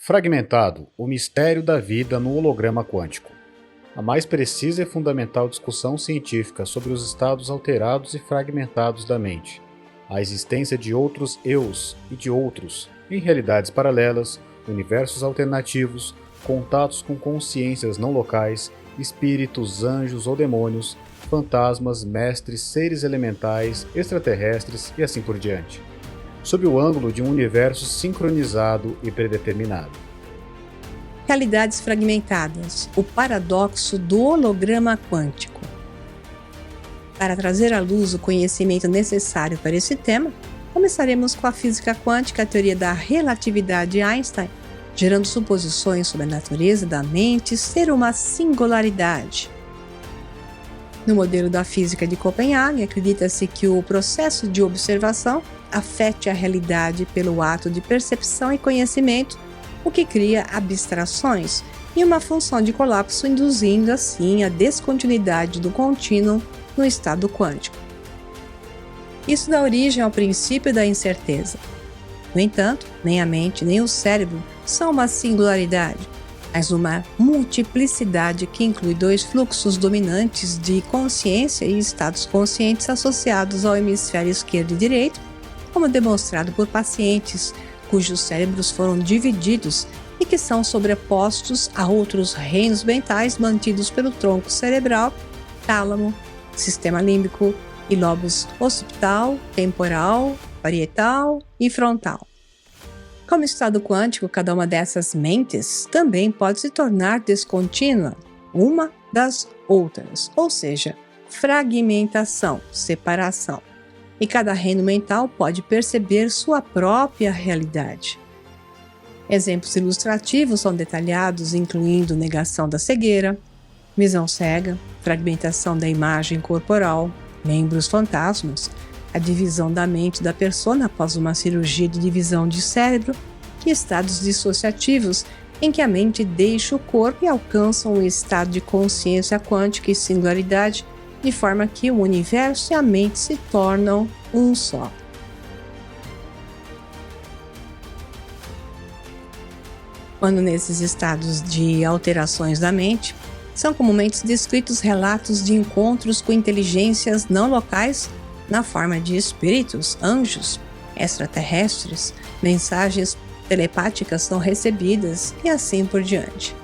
Fragmentado, o mistério da vida no holograma quântico. A mais precisa e fundamental discussão científica sobre os estados alterados e fragmentados da mente, a existência de outros eus e de outros, em realidades paralelas, universos alternativos, contatos com consciências não locais, espíritos, anjos ou demônios, fantasmas, mestres, seres elementais, extraterrestres e assim por diante, sob o ângulo de um universo sincronizado e predeterminado. Realidades fragmentadas, o paradoxo do holograma quântico. Para trazer à luz o conhecimento necessário para esse tema, começaremos com a física quântica, a teoria da relatividade de Einstein, gerando suposições sobre a natureza da mente ser uma singularidade. No modelo da física de Copenhague, acredita-se que o processo de observação afete a realidade pelo ato de percepção e conhecimento, o que cria abstrações e uma função de colapso, induzindo assim a descontinuidade do contínuo no estado quântico. Isso dá origem ao princípio da incerteza. No entanto, nem a mente nem o cérebro são uma singularidade, mas uma multiplicidade que inclui dois fluxos dominantes de consciência e estados conscientes associados ao hemisfério esquerdo e direito, como demonstrado por pacientes cujos cérebros foram divididos e que são sobrepostos a outros reinos mentais mantidos pelo tronco cerebral, tálamo, sistema límbico e lobos occipital, temporal, parietal e frontal. Como estado quântico, cada uma dessas mentes também pode se tornar descontínua uma das outras, ou seja, fragmentação, separação. E cada reino mental pode perceber sua própria realidade. Exemplos ilustrativos são detalhados, incluindo negação da cegueira, visão cega, fragmentação da imagem corporal, membros fantasmas, a divisão da mente da persona após uma cirurgia de divisão de cérebro e estados dissociativos em que a mente deixa o corpo e alcança um estado de consciência quântica e singularidade, de forma que o universo e a mente se tornam um só. Quando nesses estados de alterações da mente, são comumente descritos relatos de encontros com inteligências não locais na forma de espíritos, anjos, extraterrestres, mensagens telepáticas são recebidas e assim por diante.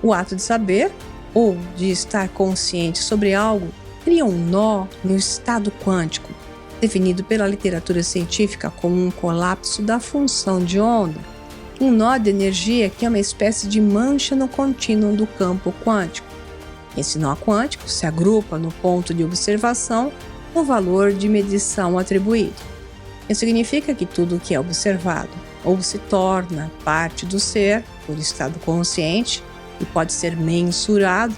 O ato de saber ou de estar consciente sobre algo cria um nó no estado quântico, definido pela literatura científica como um colapso da função de onda, um nó de energia que é uma espécie de mancha no contínuo do campo quântico. Esse nó quântico se agrupa no ponto de observação no valor de medição atribuído. Isso significa que tudo o que é observado ou se torna parte do ser, por estado consciente, e pode ser mensurado,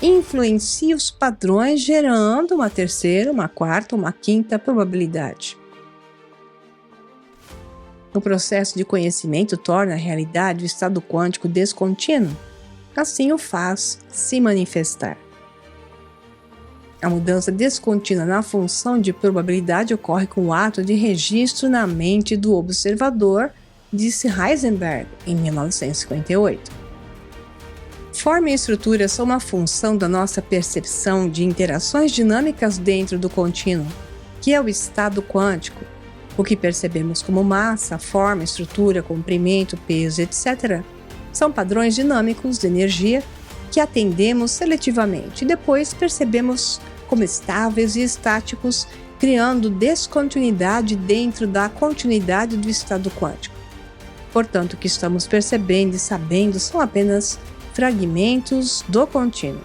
influencia os padrões, gerando uma terceira, uma quarta, uma quinta probabilidade. O processo de conhecimento torna a realidade o estado quântico descontínuo. Assim o faz se manifestar. A mudança descontínua na função de probabilidade ocorre com o ato de registro na mente do observador, disse Heisenberg em 1958. Forma e estrutura são uma função da nossa percepção de interações dinâmicas dentro do contínuo, que é o estado quântico. O que percebemos como massa, forma, estrutura, comprimento, peso, etc., são padrões dinâmicos de energia que atendemos seletivamente e depois percebemos como estáveis e estáticos, criando descontinuidade dentro da continuidade do estado quântico. Portanto, o que estamos percebendo e sabendo são apenas fragmentos do contínuo.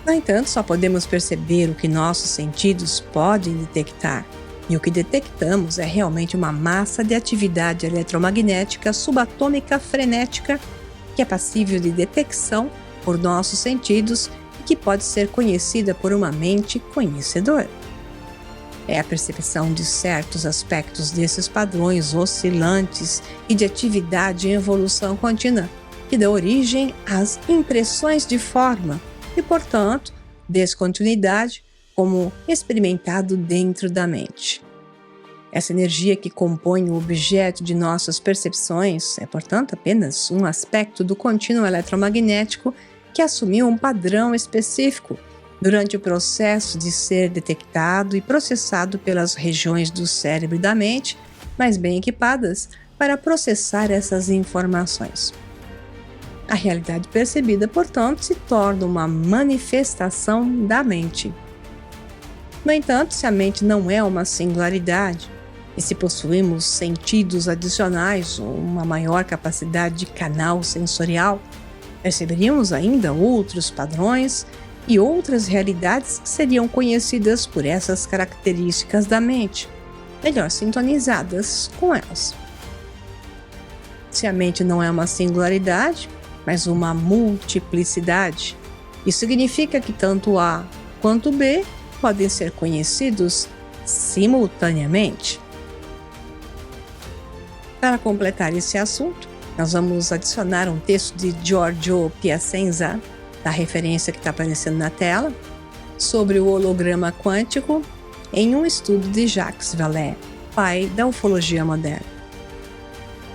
No entanto, só podemos perceber o que nossos sentidos podem detectar, e o que detectamos é realmente uma massa de atividade eletromagnética subatômica frenética que é passível de detecção por nossos sentidos e que pode ser conhecida por uma mente conhecedora. É a percepção de certos aspectos desses padrões oscilantes e de atividade em evolução contínua que dá origem às impressões de forma e, portanto, descontinuidade como experimentado dentro da mente. Essa energia que compõe o objeto de nossas percepções é, portanto, apenas um aspecto do contínuo eletromagnético que assumiu um padrão específico durante o processo de ser detectado e processado pelas regiões do cérebro e da mente mais bem equipadas para processar essas informações. A realidade percebida, portanto, se torna uma manifestação da mente. No entanto, se a mente não é uma singularidade, e se possuímos sentidos adicionais ou uma maior capacidade de canal sensorial, perceberíamos ainda outros padrões e outras realidades que seriam conhecidas por essas características da mente, melhor sintonizadas com elas. Se a mente não é uma singularidade, mas uma multiplicidade, isso significa que tanto A quanto B podem ser conhecidos simultaneamente. Para completar esse assunto, nós vamos adicionar um texto de Giorgio Piacenza, da referência que está aparecendo na tela, sobre o holograma quântico em um estudo de Jacques Vallée, pai da ufologia moderna.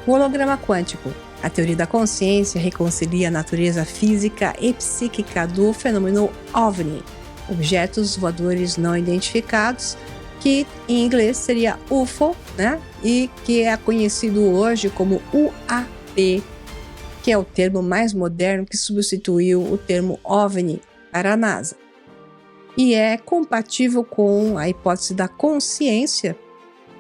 O holograma quântico, a teoria da consciência, reconcilia a natureza física e psíquica do fenômeno OVNI, objetos voadores não identificados, que em inglês seria UFO, e que é conhecido hoje como UAP, que é o termo mais moderno que substituiu o termo OVNI para a NASA. E é compatível com a hipótese da consciência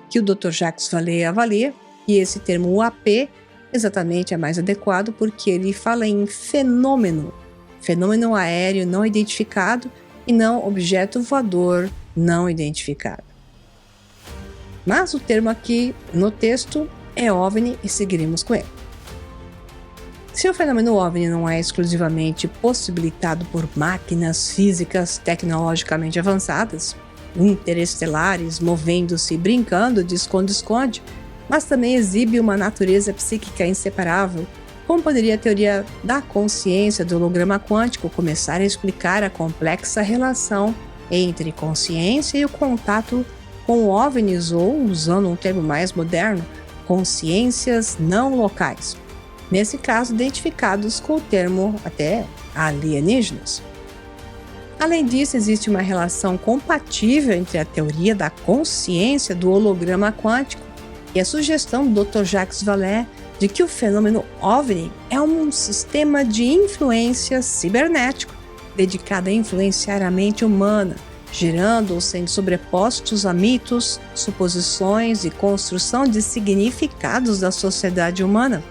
que o Dr. Jacques Vallée avalia, e esse termo UAP exatamente é mais adequado porque ele fala em fenômeno aéreo não identificado e não objeto voador não identificado. Mas o termo aqui no texto é OVNI e seguiremos com ele. Se o fenômeno OVNI não é exclusivamente possibilitado por máquinas físicas tecnologicamente avançadas, interestelares, movendo-se e brincando de esconde-esconde, mas também exibe uma natureza psíquica inseparável, como poderia a teoria da consciência do holograma quântico começar a explicar a complexa relação entre consciência e o contato com OVNIs, ou, usando um termo mais moderno, consciências não locais, nesse caso identificados com o termo até alienígenas. Além disso, existe uma relação compatível entre a teoria da consciência do holograma quântico e a sugestão do Dr. Jacques Vallée de que o fenômeno OVNI é um sistema de influência cibernético dedicado a influenciar a mente humana, gerando ou sendo sobrepostos a mitos, suposições e construção de significados da sociedade humana,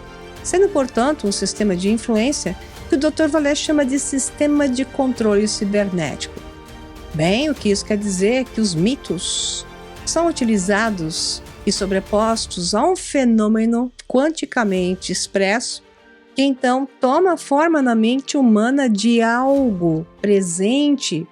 sendo, portanto, um sistema de influência que o Dr. Vallée chama de sistema de controle cibernético. Bem, o que isso quer dizer é que os mitos são utilizados e sobrepostos a um fenômeno quanticamente expresso que então toma forma na mente humana de algo presente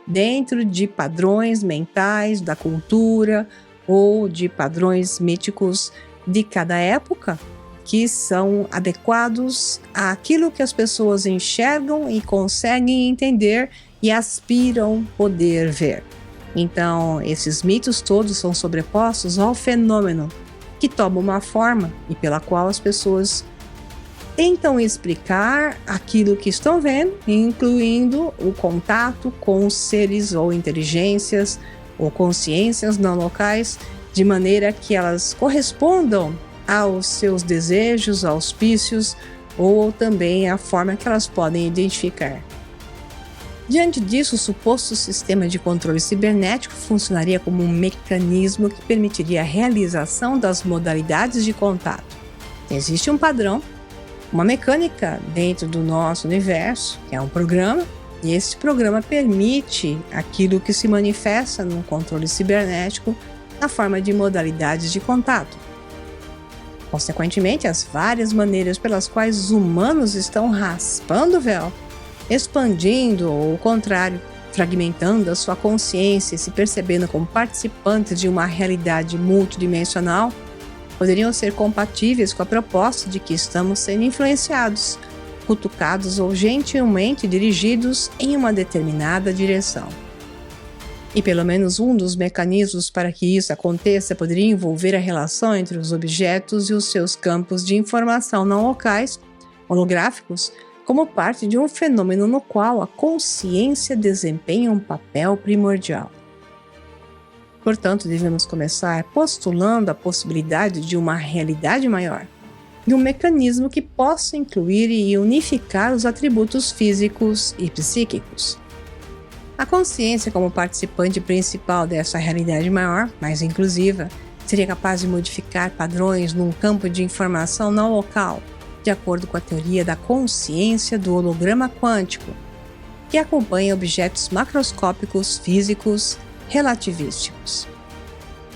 dentro de padrões mentais da cultura ou de padrões míticos de cada época, que são adequados àquilo que as pessoas enxergam e conseguem entender e aspiram poder ver. Então, esses mitos todos são sobrepostos ao fenômeno que toma uma forma e pela qual as pessoas tentam explicar aquilo que estão vendo, incluindo o contato com seres ou inteligências ou consciências não locais, de maneira que elas correspondam aos seus desejos, auspícios ou também à forma que elas podem identificar. Diante disso, o suposto sistema de controle cibernético funcionaria como um mecanismo que permitiria a realização das modalidades de contato. Existe um padrão, uma mecânica dentro do nosso universo, que é um programa, e esse programa permite aquilo que se manifesta no controle cibernético na forma de modalidades de contato. Consequentemente, as várias maneiras pelas quais os humanos estão raspando o véu, expandindo ou, ao contrário, fragmentando a sua consciência e se percebendo como participantes de uma realidade multidimensional, poderiam ser compatíveis com a proposta de que estamos sendo influenciados, cutucados ou gentilmente dirigidos em uma determinada direção. E pelo menos um dos mecanismos para que isso aconteça poderia envolver a relação entre os objetos e os seus campos de informação não locais, holográficos, como parte de um fenômeno no qual a consciência desempenha um papel primordial. Portanto, devemos começar postulando a possibilidade de uma realidade maior, de um mecanismo que possa incluir e unificar os atributos físicos e psíquicos. A consciência, como participante principal dessa realidade maior, mais inclusiva, seria capaz de modificar padrões num campo de informação não local, de acordo com a teoria da consciência do holograma quântico, que acompanha objetos macroscópicos físicos relativísticos.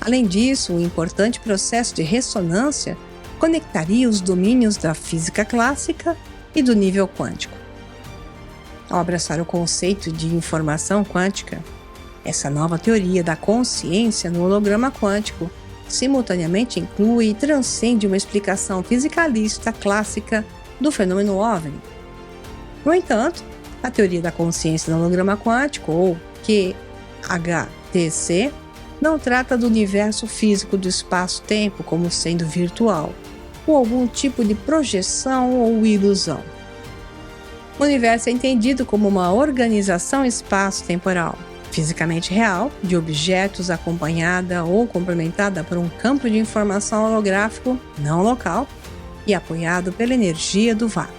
Além disso, o importante processo de ressonância conectaria os domínios da física clássica e do nível quântico. Ao abraçar o conceito de informação quântica, essa nova teoria da consciência no holograma quântico simultaneamente inclui e transcende uma explicação fisicalista clássica do fenômeno OVNI. No entanto, a teoria da consciência no holograma quântico, ou QHTC, não trata do universo físico do espaço-tempo como sendo virtual, ou algum tipo de projeção ou ilusão. O universo é entendido como uma organização espaço-temporal, fisicamente real, de objetos acompanhada ou complementada por um campo de informação holográfico não local e apoiado pela energia do vácuo.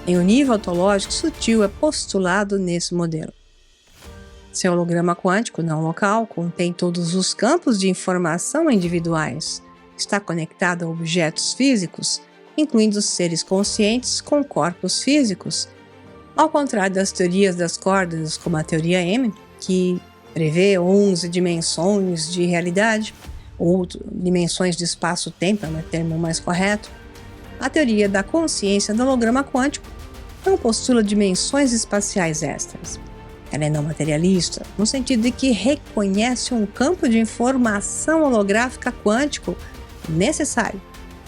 Em um nível ontológico sutil é postulado nesse modelo. Seu holograma quântico não local contém todos os campos de informação individuais, está conectado a objetos físicos, incluindo seres conscientes com corpos físicos, ao contrário das teorias das cordas, como a teoria M, que prevê 11 dimensões de realidade, ou dimensões de espaço-tempo, é o termo mais correto. A teoria da consciência do holograma quântico não postula dimensões espaciais extras. Ela é não materialista, no sentido de que reconhece um campo de informação holográfica quântico necessário,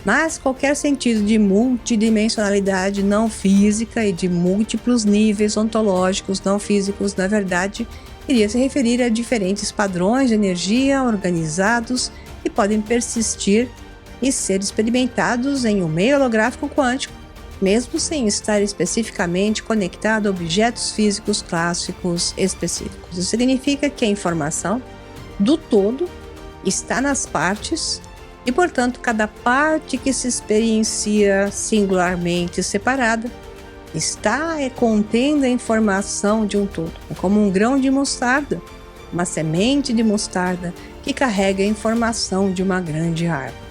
mas qualquer sentido de multidimensionalidade não física e de múltiplos níveis ontológicos não físicos, na verdade, iria se referir a diferentes padrões de energia organizados que podem persistir e ser experimentados em um meio holográfico quântico, mesmo sem estar especificamente conectado a objetos físicos clássicos específicos. Isso significa que a informação do todo está nas partes e, portanto, cada parte que se experiencia singularmente separada está contendo a informação de um todo. É como um grão de mostarda, uma semente de mostarda que carrega a informação de uma grande árvore.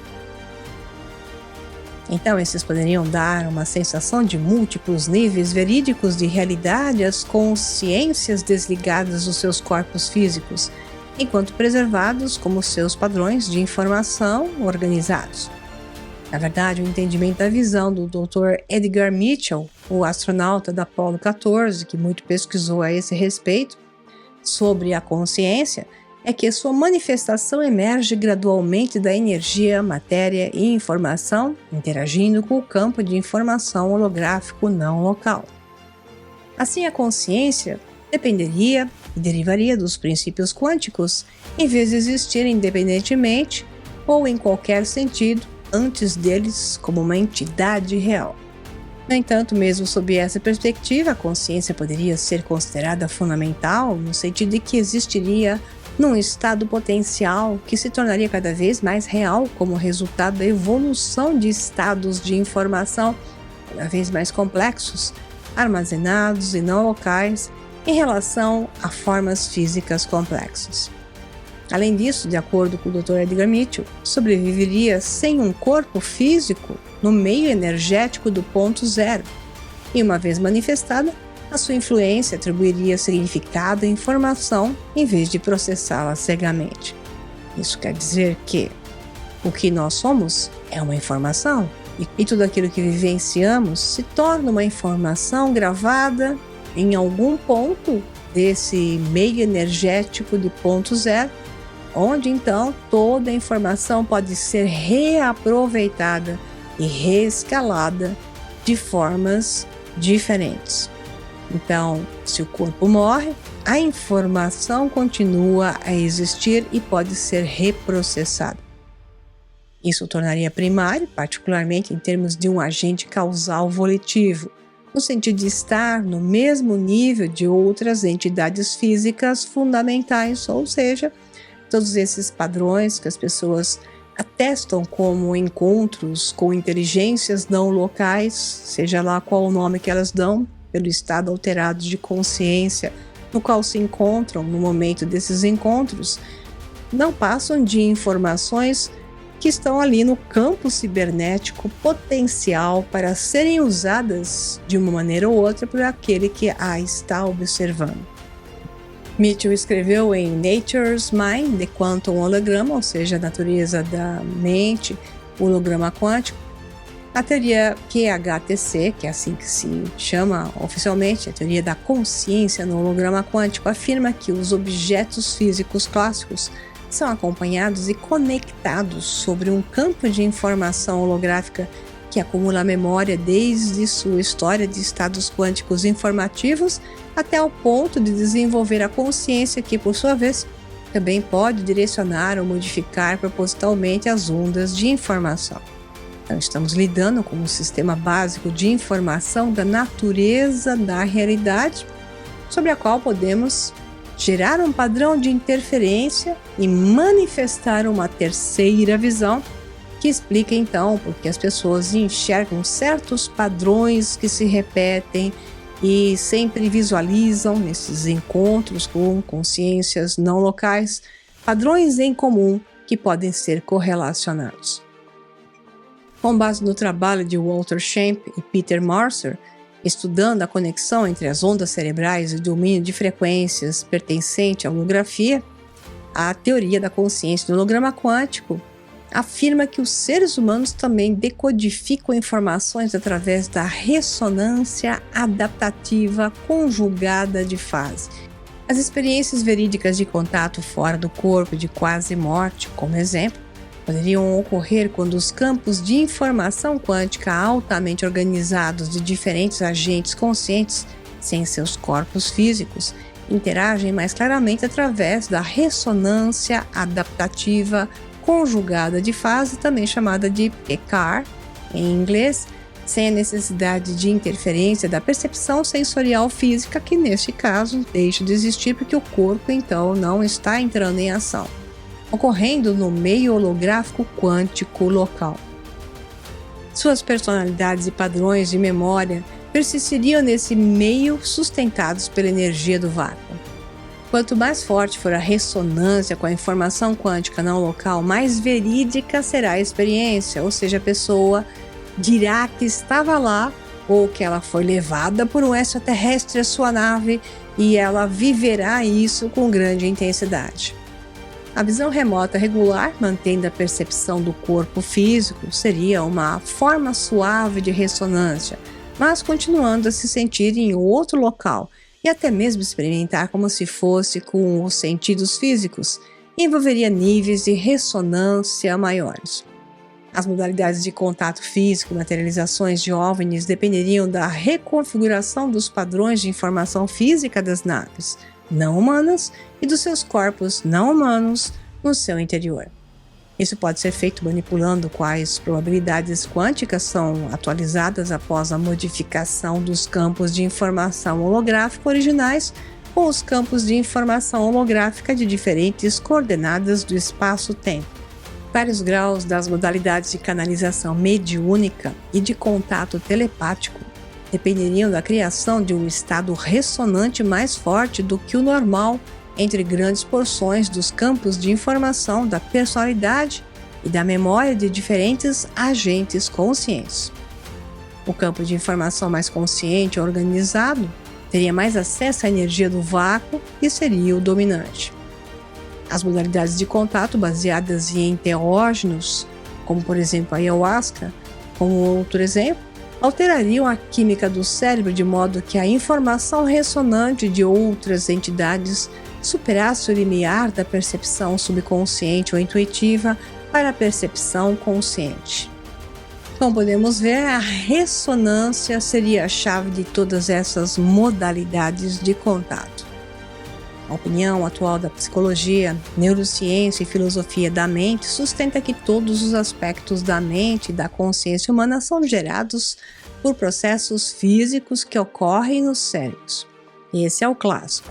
Então, esses poderiam dar uma sensação de múltiplos níveis verídicos de realidade às consciências desligadas dos seus corpos físicos, enquanto preservados como seus padrões de informação organizados. Na verdade, o entendimento da visão do Dr. Edgar Mitchell, o astronauta da Apollo 14, que muito pesquisou a esse respeito, sobre a consciência, é que sua manifestação emerge gradualmente da energia, matéria e informação interagindo com o campo de informação holográfico não local. Assim, a consciência dependeria e derivaria dos princípios quânticos, em vez de existir independentemente ou em qualquer sentido antes deles como uma entidade real. No entanto, mesmo sob essa perspectiva, a consciência poderia ser considerada fundamental no sentido de que existiria num estado potencial que se tornaria cada vez mais real como resultado da evolução de estados de informação cada vez mais complexos, armazenados e não locais em relação a formas físicas complexas. Além disso, de acordo com o Dr. Edgar Mitchell, sobreviveria sem um corpo físico no meio energético do ponto zero, e uma vez manifestada, a sua influência atribuiria significado à informação em vez de processá-la cegamente. Isso quer dizer que o que nós somos é uma informação, e tudo aquilo que vivenciamos se torna uma informação gravada em algum ponto desse meio energético de ponto zero, onde então toda a informação pode ser reaproveitada e reescalada de formas diferentes. Então, se o corpo morre, a informação continua a existir e pode ser reprocessada. Isso o tornaria primário, particularmente em termos de um agente causal volitivo, no sentido de estar no mesmo nível de outras entidades físicas fundamentais, ou seja, todos esses padrões que as pessoas atestam como encontros com inteligências não locais, seja lá qual o nome que elas dão, pelo estado alterado de consciência no qual se encontram no momento desses encontros, não passam de informações que estão ali no campo cibernético potencial para serem usadas de uma maneira ou outra por aquele que a está observando. Mitchell escreveu em Nature's Mind, The Quantum Hologram, ou seja, a natureza da mente, o holograma quântico, a teoria QHTC, que é assim que se chama oficialmente, a teoria da consciência no holograma quântico, afirma que os objetos físicos clássicos são acompanhados e conectados sobre um campo de informação holográfica que acumula memória desde sua história de estados quânticos informativos até o ponto de desenvolver a consciência que, por sua vez, também pode direcionar ou modificar propositalmente as ondas de informação. Então, estamos lidando com um sistema básico de informação da natureza da realidade, sobre a qual podemos gerar um padrão de interferência e manifestar uma terceira visão que explica então porque as pessoas enxergam certos padrões que se repetem e sempre visualizam nesses encontros com consciências não locais, padrões em comum que podem ser correlacionados. Com base no trabalho de Walter Schamp e Peter Mercer, estudando a conexão entre as ondas cerebrais e o domínio de frequências pertencente à holografia, a teoria da consciência do holograma quântico afirma que os seres humanos também decodificam informações através da ressonância adaptativa conjugada de fase. As experiências verídicas de contato fora do corpo de quase morte, como exemplo, poderiam ocorrer quando os campos de informação quântica altamente organizados de diferentes agentes conscientes, sem seus corpos físicos, interagem mais claramente através da ressonância adaptativa conjugada de fase, também chamada de PCAR, em inglês, sem a necessidade de interferência da percepção sensorial física, que neste caso deixa de existir porque o corpo então não está entrando em ação, ocorrendo no meio holográfico quântico local. Suas personalidades e padrões de memória persistiriam nesse meio sustentados pela energia do vácuo. Quanto mais forte for a ressonância com a informação quântica não local, mais verídica será a experiência, ou seja, a pessoa dirá que estava lá ou que ela foi levada por um extraterrestre à sua nave e ela viverá isso com grande intensidade. A visão remota regular, mantendo a percepção do corpo físico, seria uma forma suave de ressonância, mas continuando a se sentir em outro local e até mesmo experimentar como se fosse com os sentidos físicos, envolveria níveis de ressonância maiores. As modalidades de contato físico, materializações de OVNIs, dependeriam da reconfiguração dos padrões de informação física das naves não humanas e dos seus corpos não humanos no seu interior. Isso pode ser feito manipulando quais probabilidades quânticas são atualizadas após a modificação dos campos de informação holográfica originais com os campos de informação holográfica de diferentes coordenadas do espaço-tempo. Vários graus das modalidades de canalização mediúnica e de contato telepático dependeriam da criação de um estado ressonante mais forte do que o normal entre grandes porções dos campos de informação da personalidade e da memória de diferentes agentes conscientes. O campo de informação mais consciente e organizado teria mais acesso à energia do vácuo e seria o dominante. As modalidades de contato baseadas em enteógenos, como por exemplo a ayahuasca, como outro exemplo, alterariam a química do cérebro de modo que a informação ressonante de outras entidades superasse o limiar da percepção subconsciente ou intuitiva para a percepção consciente. Como podemos ver, a ressonância seria a chave de todas essas modalidades de contato. A opinião atual da psicologia, neurociência e filosofia da mente sustenta que todos os aspectos da mente e da consciência humana são gerados por processos físicos que ocorrem nos cérebros. Esse é o clássico.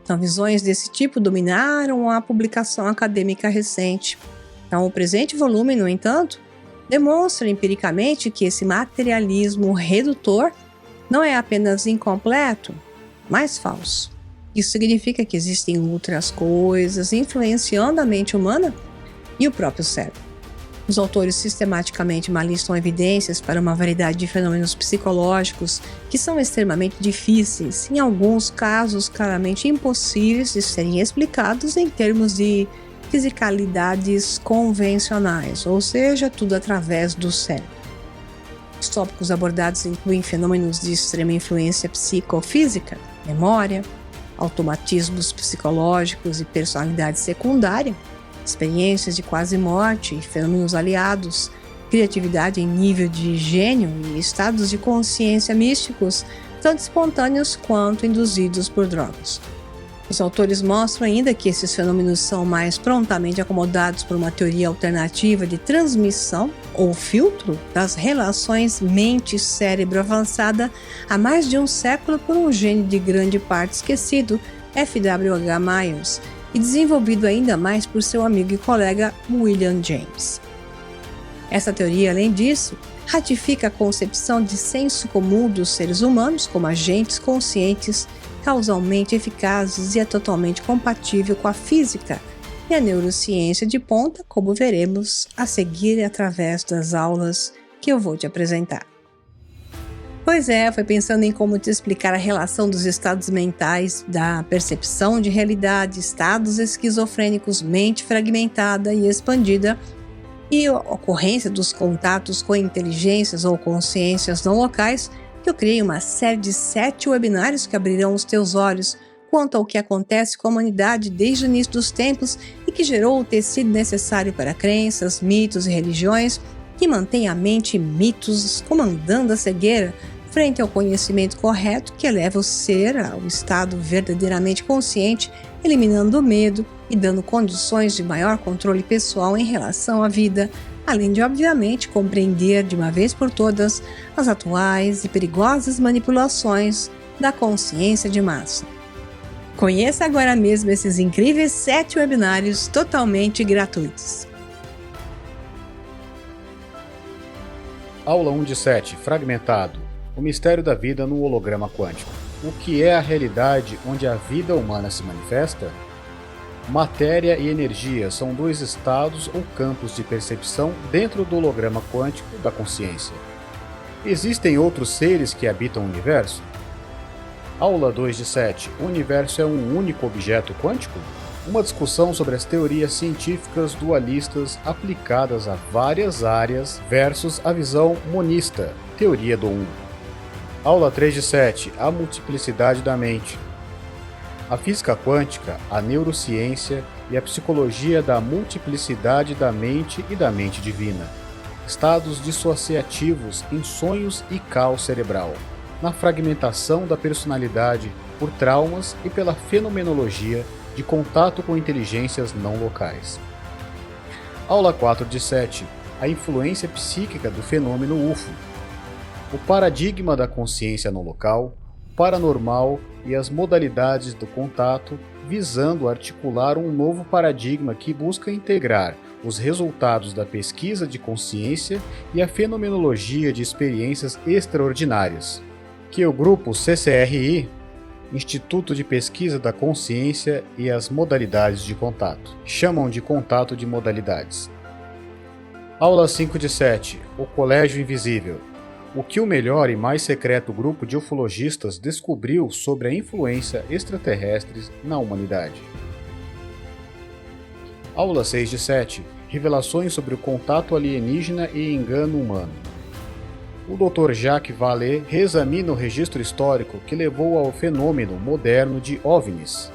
Então, visões desse tipo dominaram a publicação acadêmica recente. Então, o presente volume, no entanto, demonstra empiricamente que esse materialismo redutor não é apenas incompleto, mas falso. Isso significa que existem outras coisas influenciando a mente humana e o próprio cérebro. Os autores sistematicamente listam evidências para uma variedade de fenômenos psicológicos que são extremamente difíceis, em alguns casos claramente impossíveis de serem explicados em termos de fisicalidades convencionais, ou seja, tudo através do cérebro. Os tópicos abordados incluem fenômenos de extrema influência psicofísica, memória, automatismos psicológicos e personalidade secundária, experiências de quase morte e fenômenos aliados, criatividade em nível de gênio e estados de consciência místicos, tanto espontâneos quanto induzidos por drogas. Os autores mostram ainda que esses fenômenos são mais prontamente acomodados por uma teoria alternativa de transmissão ou filtro das relações mente-cérebro avançada há mais de um século por um gênio de grande parte esquecido, F.W.H. Myers, e desenvolvido ainda mais por seu amigo e colega William James. Essa teoria, além disso, ratifica a concepção de senso comum dos seres humanos como agentes conscientes, causalmente eficazes e é totalmente compatível com a física e a neurociência de ponta, como veremos a seguir através das aulas que eu vou te apresentar. Pois é, foi pensando em como te explicar a relação dos estados mentais, da percepção de realidade, estados esquizofrênicos, mente fragmentada e expandida, e a ocorrência dos contatos com inteligências ou consciências não locais, que eu criei uma série de 7 webinários que abrirão os teus olhos quanto ao que acontece com a humanidade desde o início dos tempos e que gerou o tecido necessário para crenças, mitos e religiões que mantém a mente e mitos comandando a cegueira frente ao conhecimento correto que eleva o ser ao estado verdadeiramente consciente, eliminando o medo e dando condições de maior controle pessoal em relação à vida, além de, obviamente, compreender de uma vez por todas as atuais e perigosas manipulações da consciência de massa. Conheça agora mesmo esses incríveis 7 webinários totalmente gratuitos. Aula 1 de 7, fragmentado. O mistério da vida no holograma quântico. O que é a realidade onde a vida humana se manifesta? Matéria e energia são 2 estados ou campos de percepção dentro do holograma quântico da consciência. Existem outros seres que habitam o universo? Aula 2 de 7. O universo é um único objeto quântico? Uma discussão sobre as teorias científicas dualistas aplicadas a várias áreas versus a visão monista, teoria do um. Aula 3 de 7. A multiplicidade da mente. A física quântica, a neurociência e a psicologia da multiplicidade da mente e da mente divina. Estados dissociativos em sonhos e caos cerebral. Na fragmentação da personalidade por traumas e pela fenomenologia de contato com inteligências não locais. Aula 4 de 7. A influência psíquica do fenômeno UFO. O paradigma da consciência não local, paranormal e as modalidades do contato, visando articular um novo paradigma que busca integrar os resultados da pesquisa de consciência e a fenomenologia de experiências extraordinárias, que o grupo CCRI, Instituto de Pesquisa da Consciência e as Modalidades de Contato, chamam de contato de modalidades. Aula 5 de 7. O Colégio Invisível. O que o melhor e mais secreto grupo de ufologistas descobriu sobre a influência extraterrestre na humanidade. Aula 6 de 7. Revelações sobre o contato alienígena e engano humano. O Dr. Jacques Vallée reexamina o registro histórico que levou ao fenômeno moderno de OVNIs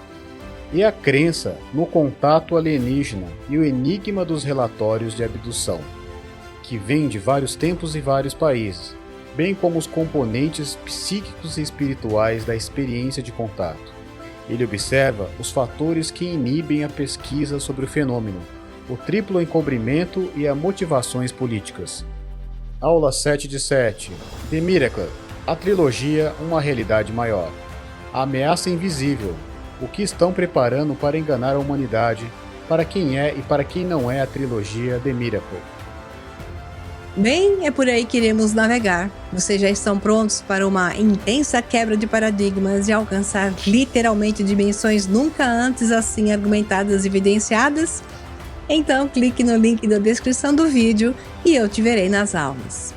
e a crença no contato alienígena e o enigma dos relatórios de abdução, que vem de vários tempos e vários países, bem como os componentes psíquicos e espirituais da experiência de contato. Ele observa os fatores que inibem a pesquisa sobre o fenômeno, o triplo encobrimento e as motivações políticas. Aula 7 de 7. The Miracle. A trilogia Uma Realidade Maior. A ameaça invisível. O que estão preparando para enganar a humanidade, para quem é e para quem não é a trilogia The Miracle. Bem, é por aí que iremos navegar. Vocês já estão prontos para uma intensa quebra de paradigmas e alcançar literalmente dimensões nunca antes assim argumentadas e evidenciadas? Então clique no link da descrição do vídeo e eu te verei nas aulas.